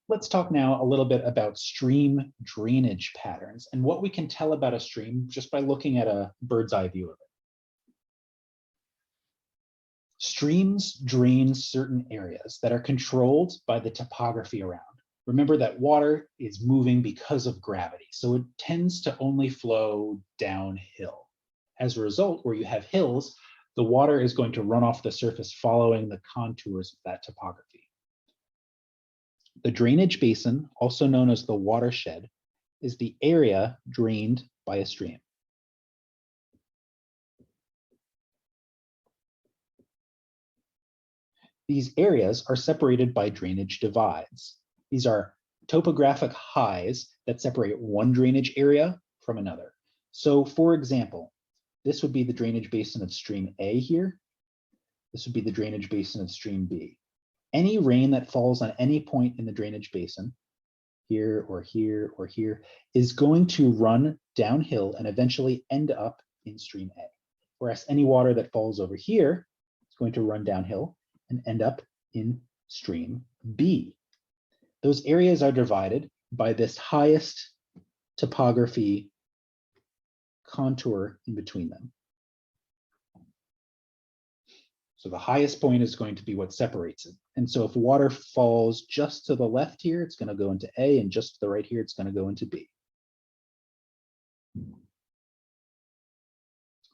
Let's talk now a little bit about stream drainage patterns and what we can tell about a stream just by looking at a bird's eye view of it. Streams drain certain areas that are controlled by the topography around. Remember that water is moving because of gravity, so it tends to only flow downhill. As a result, where you have hills, the water is going to run off the surface following the contours of that topography. The drainage basin, also known as the watershed, is the area drained by a stream. These areas are separated by drainage divides. These are topographic highs that separate one drainage area from another. So for example, this would be the drainage basin of stream A here. This would be the drainage basin of stream B. Any rain that falls on any point in the drainage basin, here or here or here, is going to run downhill and eventually end up in stream A. Whereas any water that falls over here is going to run downhill and end up in stream B. Those areas are divided by this highest topography contour in between them. So the highest point is going to be what separates it. And so if water falls just to the left here, it's going to go into A, and just to the right here, it's going to go into B.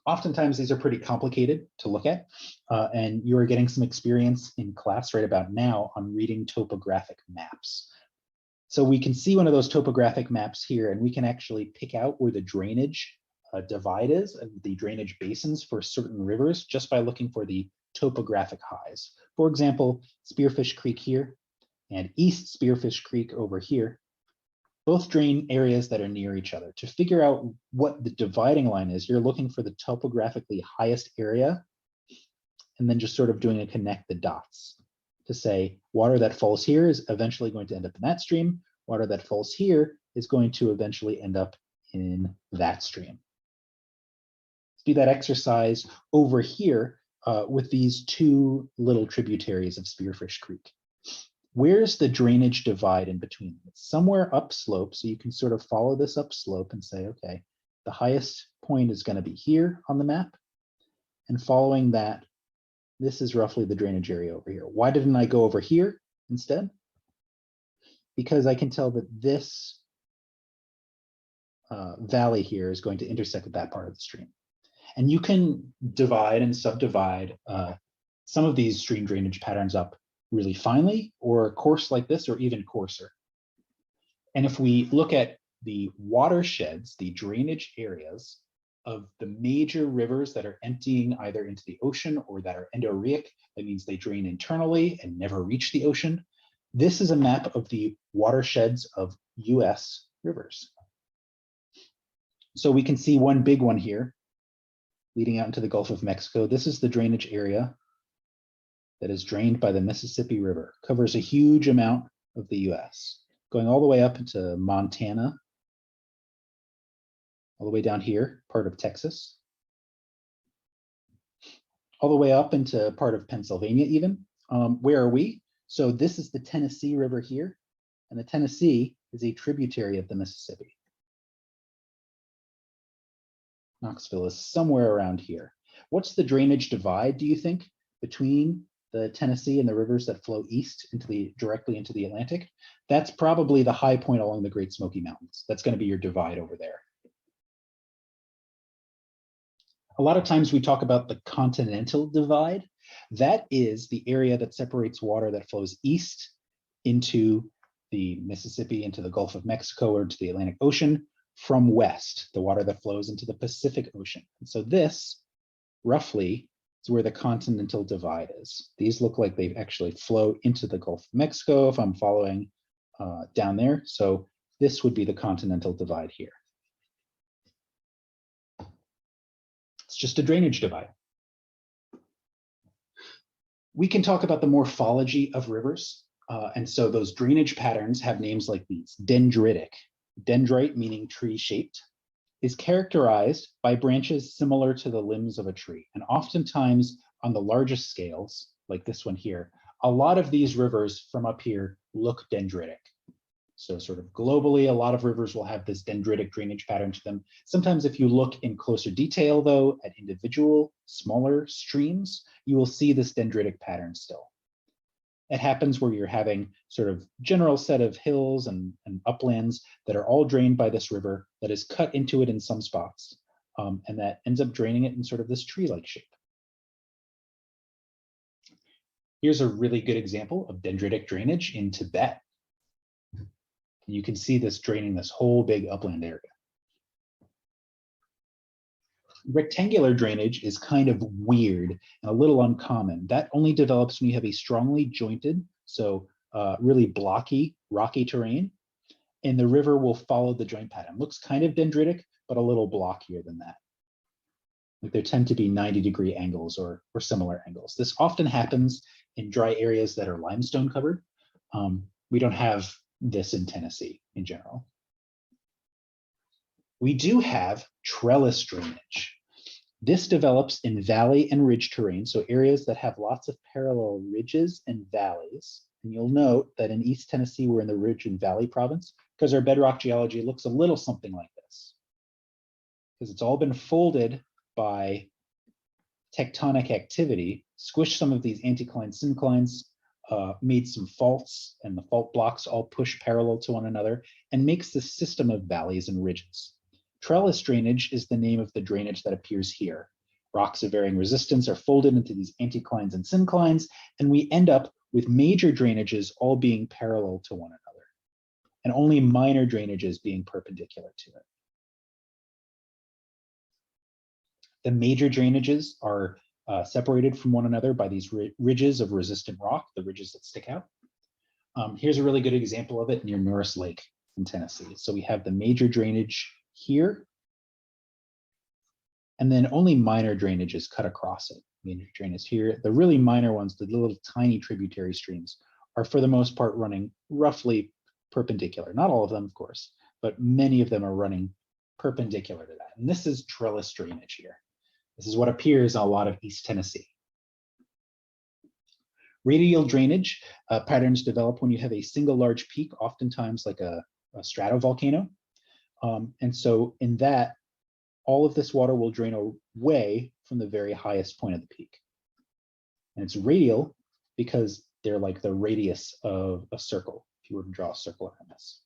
Oftentimes, these are pretty complicated to look at, and you are getting some experience in class right about now on reading topographic maps. So we can see one of those topographic maps here, and we can actually pick out where the drainage divide is, and the drainage basins for certain rivers, just by looking for the topographic highs. For example, Spearfish Creek here and East Spearfish Creek over here both drain areas that are near each other. To figure out what the dividing line is, you're looking for the topographically highest area and then just sort of doing a connect the dots to say water that falls here is eventually going to end up in that stream. Water that falls here is going to eventually end up in that stream. Let's do that exercise over here with these two little tributaries of Spearfish Creek. Where's the drainage divide in between? It's somewhere upslope, so you can sort of follow this upslope and say, okay, the highest point is going to be here on the map, and following that, this is roughly the drainage area over here. Why didn't I go over here instead? Because I can tell that this valley here is going to intersect with that part of the stream. And you can divide and subdivide some of these stream drainage patterns up really finely, or coarse like this, or even coarser. And if we look at the watersheds, the drainage areas of the major rivers that are emptying either into the ocean or that are endorheic, that means they drain internally and never reach the ocean. This is a map of the watersheds of US rivers. So we can see one big one here leading out into the Gulf of Mexico. This is the drainage area that is drained by the Mississippi River, covers a huge amount of the US, going all the way up into Montana, all the way down here, part of Texas, all the way up into part of Pennsylvania even. Where are we? So this is the Tennessee River here, and the Tennessee is a tributary of the Mississippi. Knoxville is somewhere around here. What's the drainage divide, do you think, between the Tennessee and the rivers that flow east into directly into the Atlantic? That's probably the high point along the Great Smoky Mountains. That's going to be your divide over there. A lot of times we talk about the continental divide. That is the area that separates water that flows east into the Mississippi, into the Gulf of Mexico, or to the Atlantic Ocean from west, the water that flows into the Pacific Ocean. And so this, roughly, is where the continental divide is. These look like they actually flow into the Gulf of Mexico if I'm following down there. So this would be the continental divide here. It's just a drainage divide. We can talk about the morphology of rivers. And so those drainage patterns have names like these. Dendritic, dendrite meaning tree-shaped, is characterized by branches similar to the limbs of a tree. And oftentimes on the largest scales, like this one here, a lot of these rivers from up here look dendritic. So sort of globally, a lot of rivers will have this dendritic drainage pattern to them. Sometimes if you look in closer detail, though, at individual smaller streams, you will see this dendritic pattern still. It happens where you're having sort of general set of hills and uplands that are all drained by this river that is cut into it in some spots, and that ends up draining it in sort of this tree-like shape. Here's a really good example of dendritic drainage in Tibet. You can see this draining this whole big upland area. Rectangular drainage is kind of weird and a little uncommon. That only develops when you have a strongly jointed, so really blocky, rocky terrain, and the river will follow the joint pattern. Looks kind of dendritic, but a little blockier than that. Like there tend to be 90-degree angles or similar angles. This often happens in dry areas that are limestone covered. We don't have this in Tennessee in general. We do have trellis drainage. This develops in valley and ridge terrain, so areas that have lots of parallel ridges and valleys. And you'll note that in East Tennessee, we're in the Ridge and Valley province because our bedrock geology looks a little something like this. Because it's all been folded by tectonic activity, squished some of these anticlines, synclines, made some faults, and the fault blocks all push parallel to one another and makes this system of valleys and ridges. Trellis drainage is the name of the drainage that appears here. Rocks of varying resistance are folded into these anticlines and synclines, and we end up with major drainages all being parallel to one another, and only minor drainages being perpendicular to it. The major drainages are separated from one another by these ridges of resistant rock, the ridges that stick out. Here's a really good example of it near Norris Lake in Tennessee. So we have the major drainage here, and then only minor drainages cut across it. Major drainage here. The really minor ones, the little tiny tributary streams, are for the most part running roughly perpendicular. Not all of them, of course, but many of them are running perpendicular to that. And this is trellis drainage here. This is what appears in a lot of East Tennessee. Radial drainage patterns develop when you have a single large peak, oftentimes like a stratovolcano. And so in that, all of this water will drain away from the very highest point of the peak. And it's radial because they're like the radius of a circle, if you were to draw a circle around this.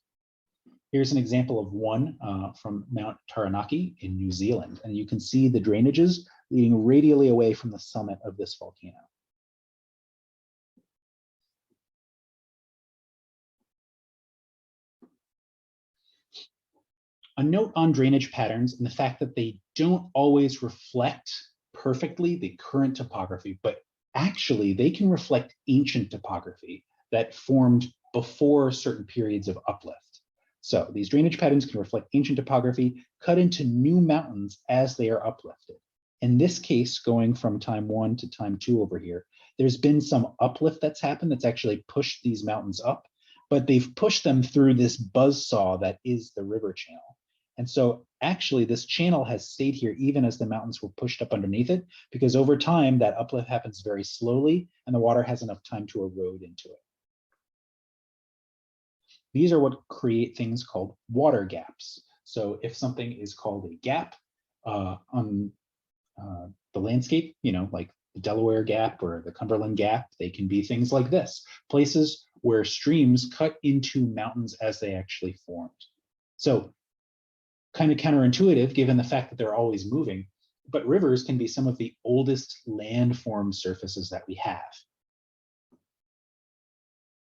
Here's an example of one from Mount Taranaki in New Zealand. And you can see the drainages leading radially away from the summit of this volcano. A note on drainage patterns and the fact that they don't always reflect perfectly the current topography, but actually they can reflect ancient topography that formed before certain periods of uplift. So these drainage patterns can reflect ancient topography cut into new mountains as they are uplifted. In this case, going from time 1 to time 2 over here, there's been some uplift that's happened that's actually pushed these mountains up, but they've pushed them through this buzzsaw that is the river channel. And so actually this channel has stayed here even as the mountains were pushed up underneath it, because over time that uplift happens very slowly and the water has enough time to erode into it. These are what create things called water gaps. So if something is called a gap on the landscape, you know, like the Delaware Gap or the Cumberland Gap, they can be things like this, places where streams cut into mountains as they actually formed. So kind of counterintuitive given the fact that they're always moving, but rivers can be some of the oldest landformed surfaces that we have.